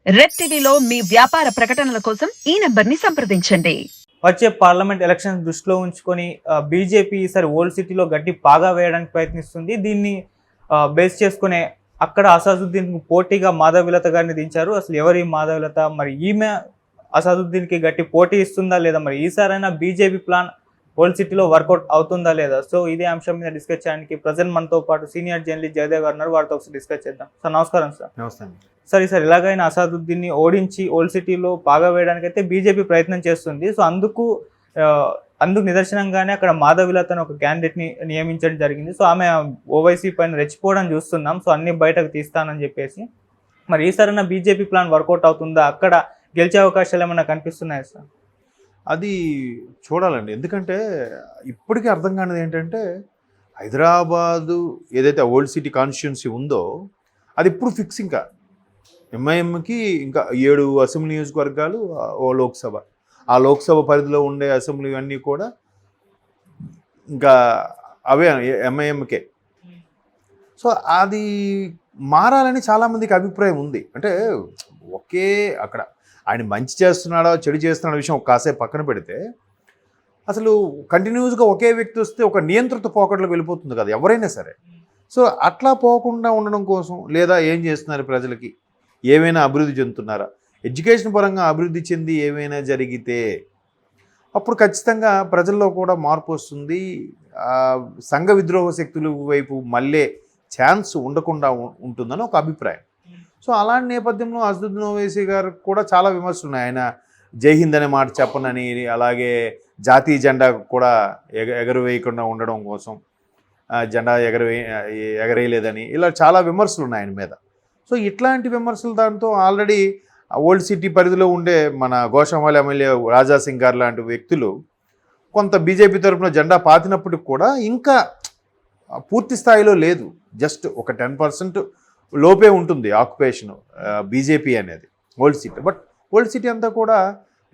Red టీవీలో మీ వ్యాపార ప్రకటనల కోసం ఈ నంబర్ని సంప్రదించండి. వచ్చే పార్లమెంట్ ఎలక్షన్స్ దృష్టిలో ఉంచుకొని బీజేపీ ఈసారి ఓల్డ్ సిటీలో గట్టి పాగా వేయడానికి ప్రయత్నిస్తుంది. దీన్ని బేస్ చేసుకునే అక్కడ అసదుద్దీన్ పోటీగా మాధవీలత గారిని దించారు. అసలు ఎవరి మాధవీలత, మరి ఈమె అసదుద్దీన్కి గట్టి పోటీ ఇస్తుందా లేదా, మరి ఈసారైనా బీజేపీ ప్లాన్ ఓల్డ్ సిటీలో వర్కౌట్ అవుతుందా లేదా? సో ఇదే అంశం మీద డిస్కస్ చేయడానికి ప్రజెంట్ మనతో పాటు సీనియర్ జర్నలిస్ట్ జయదేవ్ గారు ఉన్నారు. వారితో ఒకసారి డిస్కస్ చేద్దాం. సార్ నమస్కారం. సార్ నమస్తే. సార్ ఈసారి ఎలాగైనా అసదుద్దీన్ని ఓడించి ఓల్డ్ సిటీలో పాగా వేయడానికి అయితే బీజేపీ ప్రయత్నం చేస్తుంది. సో అందుకు నిదర్శనంగానే అక్కడ మాధవీలతను ఒక క్యాండిడేట్ని నియమించడం జరిగింది. సో ఆమె ఓవైసీ పైన రెచ్చిపోవడం చూస్తున్నాం. సో అన్ని బయటకు తీస్తానని చెప్పేసి, మరి ఈసారైనా బీజేపీ ప్లాన్ వర్కౌట్ అవుతుందా? అక్కడ గెలిచే అవకాశాలు ఏమైనా కనిపిస్తున్నాయా సార్? అది చూడాలండి. ఎందుకంటే ఇప్పటికీ అర్థం కానిది ఏంటంటే, హైదరాబాదు ఏదైతే ఓల్డ్ సిటీ కాన్స్టిట్యున్సీ ఉందో అది ఇప్పుడు ఫిక్స్. ఇంకా ఎంఐఎంకి ఇంకా 7 అసెంబ్లీ నియోజకవర్గాలు, ఓ లోక్సభ. ఆ లోక్సభ పరిధిలో ఉండే అసెంబ్లీ అన్నీ కూడా ఇంకా అవే ఎంఐఎంకే. సో అది మారాలని చాలామందికి అభిప్రాయం ఉంది. అంటే ఒకే అక్కడ ఆయన మంచి చేస్తున్నాడా చెడు చేస్తున్నాడా విషయం కాసేపు పక్కన పెడితే, అసలు కంటిన్యూస్గా ఒకే వ్యక్తి వస్తే ఒక నియంత్రిత పోకడలకు వెళ్ళిపోతుంది కదా ఎవరైనా సరే. సో అట్లా పోకుండా ఉండడం కోసం, లేదా ఏం చేస్తున్నారు ప్రజలకి, ఏమైనా అభివృద్ధి చెందుతున్నారా, ఎడ్యుకేషన్ పరంగా అభివృద్ధి చెంది ఏమైనా జరిగితే అప్పుడు ఖచ్చితంగా ప్రజల్లో కూడా మార్పు వస్తుంది. సంఘ విద్రోహ శక్తుల వైపు మళ్ళీ ఛాన్స్ ఉండకుండా ఉంటుందని ఒక అభిప్రాయం. సో అలాంటి నేపథ్యంలో అసదుద్దీన్ ఓవైసీ గారు కూడా చాలా విమర్శలు ఉన్నాయి. ఆయన జై హింద్ అనే మాట చెప్పనని, అలాగే జాతీయ జెండా కూడా ఎగరవేయకుండా ఉండడం కోసం జెండా ఎగరేయలేదని, ఇలా చాలా విమర్శలు ఉన్నాయి ఆయన మీద. సో ఇట్లాంటి విమర్శలు దాంతో ఆల్రెడీ ఓల్డ్ సిటీ పరిధిలో ఉండే మన గోషామాల ఎమ్మెల్యే రాజా సింగ్ గారు లాంటి వ్యక్తులు కొంత బీజేపీ తరఫున జెండా పాతినప్పటికి కూడా ఇంకా పూర్తి స్థాయిలో లేదు. జస్ట్ ఒక 10% లోపే ఉంటుంది ఆక్యుపేషన్ బీజేపీ అనేది old city. But old city అంతా కూడా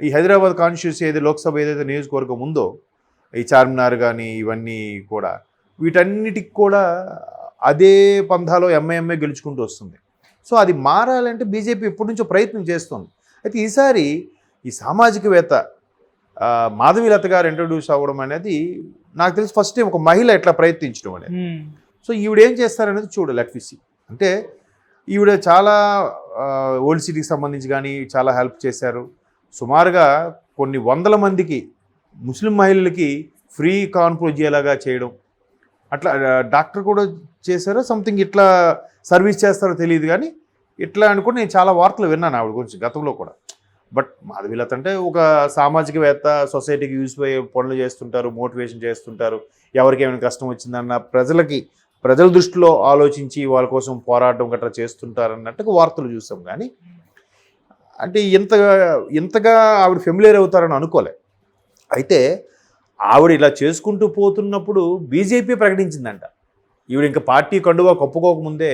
ఈ హైదరాబాద్ కాన్స్టిట్యూన్సీ ఏదైతే లోక్సభ ఏదైతే నియోజకవర్గం ఉందో, ఈ చార్మినార్ కానీ ఇవన్నీ కూడా, వీటన్నిటికి కూడా అదే పంథాలో ఎంఐఎంఏ గెలుచుకుంటూ వస్తుంది. సో అది మారాలంటే బీజేపీ ఎప్పటి నుంచో ప్రయత్నం చేస్తుంది. అయితే ఈసారి ఈ సామాజికవేత్త మాధవీలత గారు ఇంట్రొడ్యూస్ అవ్వడం అనేది నాకు తెలిసి ఫస్ట్ టైం ఒక మహిళ ఎట్లా ప్రయత్నించడం అనేది. సో ఈవిడేం చేస్తారనేది చూడాలి. లెట్స్. అంటే ఈవిడ చాలా ఓల్డ్ సిటీకి సంబంధించి కానీ చాలా హెల్ప్ చేశారు. సుమారుగా కొన్ని వందల మందికి ముస్లిం మహిళలకి ఫ్రీ కాన్పు అయ్యేలాగా చేయడం, అట్లా డాక్టర్ కూడా చేశారో సంథింగ్, ఇట్లా సర్వీస్ చేస్తారో తెలియదు కానీ ఇట్లా అనుకుని నేను చాలా వార్తలు విన్నాను ఆవిడ గురించి గతంలో కూడా. బట్ మాధవీలత అంటే ఒక సామాజికవేత్త, సొసైటీకి యూజ్ అయ్యే పనులు చేస్తుంటారు, మోటివేషన్ చేస్తుంటారు, ఎవరికి ఏమైనా కష్టం వచ్చిందన్న ప్రజల దృష్టిలో ఆలోచించి వాళ్ళ కోసం పోరాటం గట్రా చేస్తుంటారు అన్నట్టుగా వార్తలు చూసాం. కానీ అంటే ఇంతగా ఆవిడ ఫెమిలియర్ అవుతారని అనుకోలే. అయితే ఆవిడ ఇలా చేసుకుంటూ పోతున్నప్పుడు బీజేపీ ప్రకటించిందంట. ఈవిడ ఇంకా పార్టీ కండువా కప్పుకోకముందే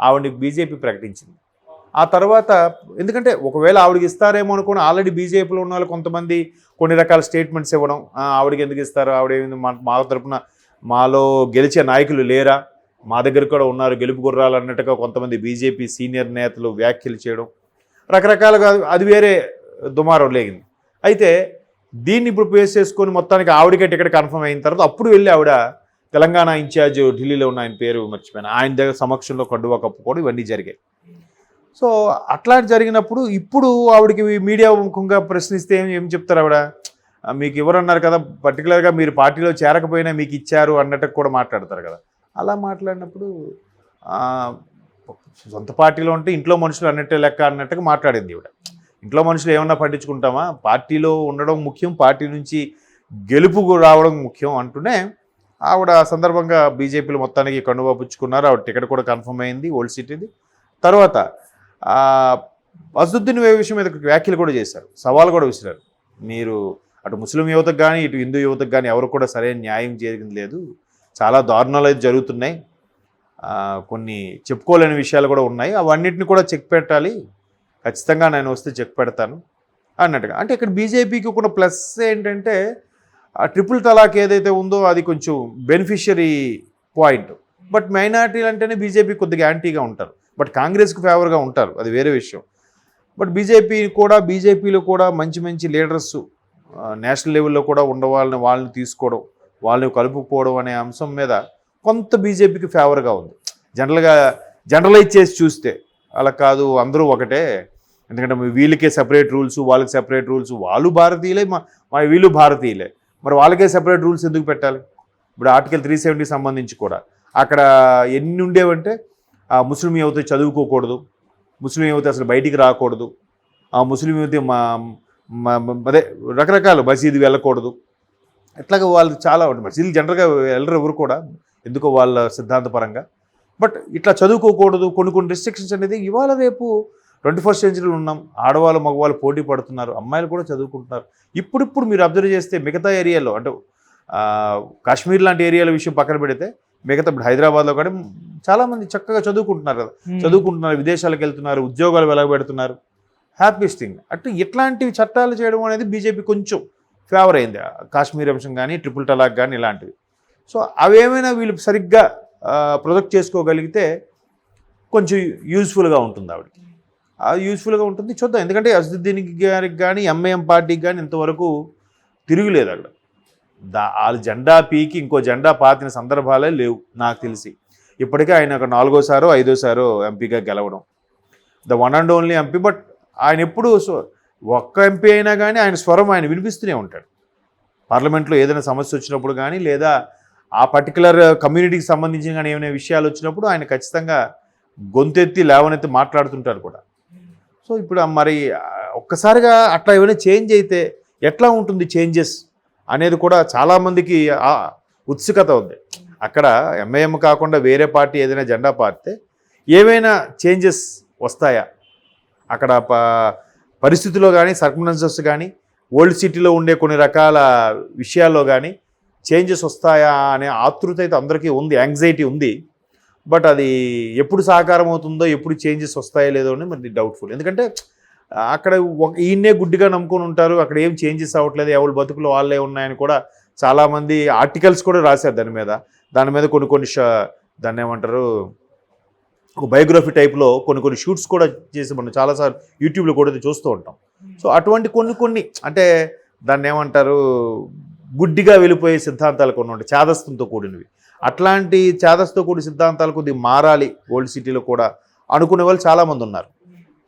ఆవిడకి బీజేపీ ప్రకటించింది. ఆ తర్వాత ఎందుకంటే ఒకవేళ ఆవిడకి ఇస్తారేమో అనుకుని ఆల్రెడీ బీజేపీలో ఉన్న వాళ్ళు కొంతమంది కొన్ని రకాల స్టేట్మెంట్స్ ఇవ్వడం, ఆవిడకి ఎందుకు ఇస్తారు, ఆవిడ మా తరపున మాలో గెలిచే నాయకులు లేరా, మా దగ్గర కూడా ఉన్నారు గెలుపు గుర్రాలు అన్నట్టుగా కొంతమంది బీజేపీ సీనియర్ నేతలు వ్యాఖ్యలు చేయడం, రకరకాలుగా అది వేరే దుమారం లేగింది. అయితే దీన్ని ఇప్పుడు పేస్ చేసుకొని మొత్తానికి ఆవిడకే టికెట్ కన్ఫర్మ్ అయిన తర్వాత అప్పుడు వెళ్ళి ఆవిడ తెలంగాణ ఇన్ఛార్జ్ ఢిల్లీలో ఉన్న ఆయన పేరు మర్చిపోయాను, ఆయన దగ్గర సమక్షంలో కండువా కప్పుకోవడం ఇవన్నీ జరిగాయి. సో అట్లాంటి జరిగినప్పుడు ఇప్పుడు ఆవిడకి మీడియా ముఖంగా ప్రశ్నిస్తే ఏం చెప్తారు ఆవిడ, మీకు ఎవరన్నారు కదా, పర్టికులర్గా మీరు పార్టీలో చేరకపోయినా మీకు ఇచ్చారు అన్నట్టు కూడా మాట్లాడతారు కదా. అలా మాట్లాడినప్పుడు సొంత పార్టీలో ఉంటే ఇంట్లో మనుషులు అన్నట్టే లెక్క అన్నట్టుగా మాట్లాడింది ఈవిడ. ఇంట్లో మనుషులు ఏమన్నా పట్టించుకుంటామా, పార్టీలో ఉండడం ముఖ్యం, పార్టీ నుంచి గెలుపు రావడం ముఖ్యం అంటూనే ఆవిడ సందర్భంగా బీజేపీలో మొత్తానికి కండువా పుచ్చుకున్నారు. ఆవిడ టికెట్ కూడా కన్ఫర్మ్ అయింది ఓల్డ్ సిటీది. తర్వాత అసదుద్దీన్ విషయం మీద వ్యాఖ్యలు కూడా చేశారు, సవాల్ కూడా విసిరారు. మీరు అటు ముస్లిం యువతకు కానీ ఇటు హిందూ యువతకు కానీ ఎవరు కూడా సరైన న్యాయం జరిగింది లేదు, చాలా దారుణాలు అయితే జరుగుతున్నాయి, కొన్ని చెప్పుకోలేని విషయాలు కూడా ఉన్నాయి, అవన్నిటిని కూడా చెక్ పెట్టాలి, ఖచ్చితంగా నేను వస్తే చెక్ పెడతాను అన్నట్టుగా. అంటే ఇక్కడ బీజేపీకి కూడా ప్లస్ ఏంటంటే ఆ ట్రిపుల్ తలాక్ ఏదైతే ఉందో అది కొంచెం బెనిఫిషియరీ పాయింట్. బట్ మైనారిటీలు అంటేనే బీజేపీ కొద్దిగా యాంటీగా ఉంటారు, బట్ కాంగ్రెస్కి ఫేవర్గా ఉంటారు, అది వేరే విషయం. బట్ బీజేపీలో కూడా మంచి మంచి లీడర్స్ నేషనల్ లెవెల్లో కూడా వాళ్ళని తీసుకోవడం, వాళ్ళని కలుపుకోవడం అనే అంశం మీద కొంత బీజేపీకి ఫేవర్గా ఉంది. జనరలైజ్ చేసి చూస్తే అలా కాదు, అందరూ ఒకటే. ఎందుకంటే వీళ్ళకే సెపరేట్ రూల్స్, వాళ్ళకి సెపరేట్ రూల్స్, వాళ్ళు భారతీయులే, వీళ్ళు భారతీయులే, మరి వాళ్ళకే సెపరేట్ రూల్స్ ఎందుకు పెట్టాలి? ఇప్పుడు ఆర్టికల్ 370 సంబంధించి కూడా అక్కడ ఎన్ని ఉండేవంటే ముస్లిం యువత చదువుకోకూడదు, ముస్లిం యువత అసలు బయటికి రాకూడదు, ముస్లిం యువత అదే రకరకాల మసీదు వెళ్ళకూడదు. ఇట్లాగా వాళ్ళకి చాలా ఉంటుంది. మసీదులు జనరల్గా వెళ్ళరు ఎవరు కూడా, ఎందుకో వాళ్ళ సిద్ధాంతపరంగా. బట్ ఇట్లా చదువుకోకూడదు, కొన్ని రెస్ట్రిక్షన్స్ అనేది ఇవాళ రేపు 21st సెంచరీలో ఉన్నాం. ఆడవాళ్ళు మగవాళ్ళు పోటీ పడుతున్నారు, అమ్మాయిలు కూడా చదువుకుంటున్నారు. ఇప్పుడు మీరు అబ్జర్వ్ చేస్తే మిగతా ఏరియాలో అంటే కాశ్మీర్ లాంటి ఏరియాల విషయం పక్కన పెడితే మిగతా ఇప్పుడు హైదరాబాద్లో కూడా చాలామంది చక్కగా చదువుకుంటున్నారు కదా, చదువుకుంటున్నారు, విదేశాలకు వెళ్తున్నారు, ఉద్యోగాలు వెలగబెడుతున్నారు. Happiest thing. అటు ఇట్లాంటివి చట్టాలు చేయడం అనేది బీజేపీ కొంచెం ఫేవర్ అయింది. కాశ్మీర్ అంశం కానీ, ట్రిపుల్ తలాక్ కానీ ఇలాంటివి. సో అవేమైనా వీళ్ళు సరిగ్గా ప్రొజెక్ట్ చేసుకోగలిగితే కొంచెం యూజ్ఫుల్గా ఉంటుంది ఆవిడకి. అది యూజ్ఫుల్గా ఉంటుంది, చూద్దాం. ఎందుకంటే అసదుద్దీన్ గారికి కానీ ఎంఐఎం పార్టీకి కానీ ఇంతవరకు తిరుగులేదు అక్కడ. వాళ్ళు జెండా పీకి ఇంకో జెండా పాతిన సందర్భాలే లేవు నాకు తెలిసి. ఇప్పటికే ఆయన ఒక 4వ 5వ ఎంపీగా గెలవడం, the one and only MP. But ఆయన ఎప్పుడు ఒక్క ఎంపీ అయినా కానీ ఆయన స్వరం ఆయన వినిపిస్తూనే ఉంటాడు. పార్లమెంట్లో ఏదైనా సమస్య వచ్చినప్పుడు కానీ, లేదా ఆ పర్టికులర్ కమ్యూనిటీకి సంబంధించిన కానీ ఏమైనా విషయాలు వచ్చినప్పుడు ఆయన ఖచ్చితంగా గొంతెత్తి లేవనెత్తి మాట్లాడుతుంటారు కూడా. సో ఇప్పుడు మరి ఒక్కసారిగా అట్లా ఏమైనా చేంజ్ అయితే ఎట్లా ఉంటుంది చేంజెస్ అనేది కూడా చాలామందికి ఉత్సుకత ఉంది. అక్కడ ఎంఐఎం కాకుండా వేరే పార్టీ ఏదైనా జెండా పారితే ఏమైనా చేంజెస్ వస్తాయా, అక్కడ పరిస్థితుల్లో కానీ, సర్కమ్స్టాన్సెస్ కానీ, ఓల్డ్ సిటీలో ఉండే కొన్ని రకాల విషయాల్లో కానీ చేంజెస్ వస్తాయా అనే ఆతృత అయితే అందరికీ ఉంది, యాంగ్జైటీ ఉంది. బట్ అది ఎప్పుడు సాకారం అవుతుందో, ఎప్పుడు చేంజెస్ వస్తాయో లేదో అని మరి డౌట్ఫుల్. ఎందుకంటే అక్కడ ఈయన్నే గుడ్డిగా నమ్ముకొని ఉంటారు, అక్కడ ఏం చేంజెస్ అవ్వట్లేదు, ఎవరి బతుకులు వాళ్ళే ఉన్నాయని కూడా చాలామంది ఆర్టికల్స్ కూడా రాశారు దాని మీద కొన్ని దాన్ని ఏమంటారు, ఒక బయోగ్రఫీ టైప్లో కొన్ని షూట్స్ కూడా చేసి మనం చాలాసార్లు యూట్యూబ్లో కూడా చూస్తూ ఉంటాం. సో అటువంటి కొన్ని అంటే దాన్ని ఏమంటారు, గుడ్డిగా వెళ్ళిపోయే సిద్ధాంతాలు కొన్ని ఉంటాయి, చాదస్తంతో కూడినవి. అట్లాంటి చాదస్తో కూడిన సిద్ధాంతాలు కొద్దిగా మారాలి ఓల్డ్ సిటీలో కూడా అనుకునే వాళ్ళు చాలామంది ఉన్నారు.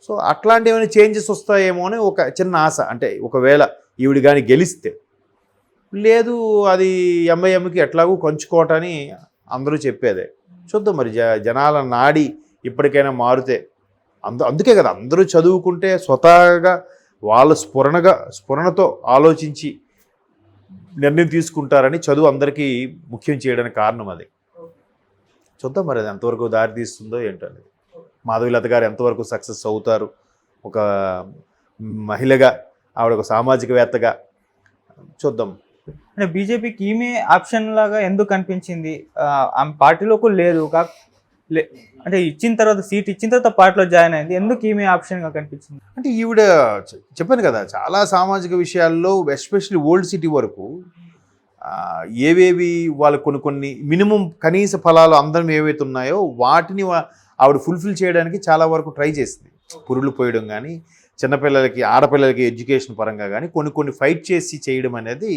సో అట్లాంటి ఏమైనా చేంజెస్ వస్తాయేమో అని ఒక చిన్న ఆశ. అంటే ఒకవేళ ఈవిడ కానీ గెలిస్తే, లేదు అది ఎంఐఎంకి ఎట్లాగూ కొంచుకోవటని అందరూ చెప్పేదే. చూద్దాం మరి జనాల నాడి ఇప్పటికైనా మారితే. అందుకే కదా అందరూ చదువుకుంటే స్వతహాగా వాళ్ళ స్ఫురణతో ఆలోచించి నిర్ణయం తీసుకుంటారని చదువు అందరికీ ముఖ్యం చేయడానికి కారణం అది. చూద్దాం మరి అది ఎంతవరకు దారి తీస్తుందో ఏంటో అనేది. మాధవీలత గారు ఎంతవరకు సక్సెస్ అవుతారు ఒక మహిళగా, ఆవిడ ఒక సామాజికవేత్తగా, చూద్దాం. అంటే బీజేపీకి ఈమె ఆప్షన్ లాగా ఎందుకు అనిపించింది? ఆమె పార్టీలోకి లేదు, అంటే ఇచ్చిన తర్వాత సీట్ ఇచ్చిన తర్వాత పార్టీలో జాయిన్ అయింది, ఎందుకు ఈమె ఆప్షన్గా కనిపించింది? అంటే ఈవిడ చెప్పాను కదా, చాలా సామాజిక విషయాల్లో ఎస్పెషల్లీ ఓల్డ్ సిటీ వరకు ఏవేవి వాళ్ళు కొన్ని మినిమం కనీస ఫలాలు అందరం ఏవైతే ఉన్నాయో వాటిని ఆవిడ ఫుల్ఫిల్ చేయడానికి చాలా వరకు ట్రై చేసింది. పురులు పోయడం కానీ, చిన్నపిల్లలకి ఆడపిల్లలకి ఎడ్యుకేషన్ పరంగా కానీ కొన్ని ఫైట్ చేసి చేయడం అనేది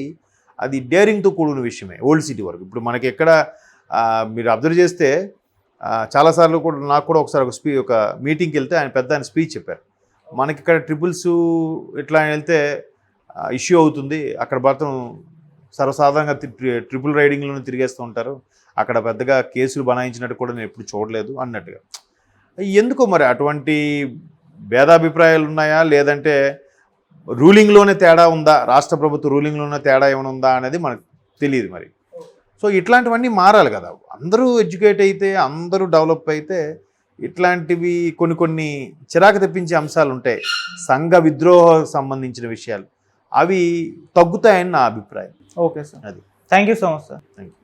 అది డేరింగ్తో కూడిన విషయమే ఓల్డ్ సిటీ వరకు. ఇప్పుడు మనకి ఎక్కడ మీరు అబ్జర్వ్ చేస్తే చాలాసార్లు కూడా నాకు కూడా ఒకసారి ఒక మీటింగ్కి వెళ్తే ఆయన స్పీచ్ చెప్పారు. మనకి ఇక్కడ ట్రిపుల్స్ ఇట్లా వెళ్తే ఇష్యూ అవుతుంది, అక్కడ మాత్రం సర్వసాధారణంగా ట్రిపుల్ రైడింగ్లోనే తిరిగేస్తూ ఉంటారు, అక్కడ పెద్దగా కేసులు బనాయించినట్టు కూడా నేను ఎప్పుడు చూడలేదు అన్నట్టుగా. ఎందుకో మరి అటువంటి భేదాభిప్రాయాలు ఉన్నాయా, లేదంటే రూలింగ్లోనే తేడా ఉందా, రాష్ట్ర ప్రభుత్వ రూలింగ్లోనే తేడా ఏమైనా ఉందా అనేది మనకు తెలియదు మరి. సో ఇట్లాంటివన్నీ మారాలి కదా, అందరూ ఎడ్యుకేట్ అయితే, అందరూ డెవలప్ అయితే ఇట్లాంటివి కొన్ని చిరాకు తెప్పించే అంశాలు ఉంటాయి, సంఘ విద్రోహం సంబంధించిన విషయాలు, అవి తగ్గుతాయని నా అభిప్రాయం. ఓకే సార్, అది thank you so much sir. Thank you.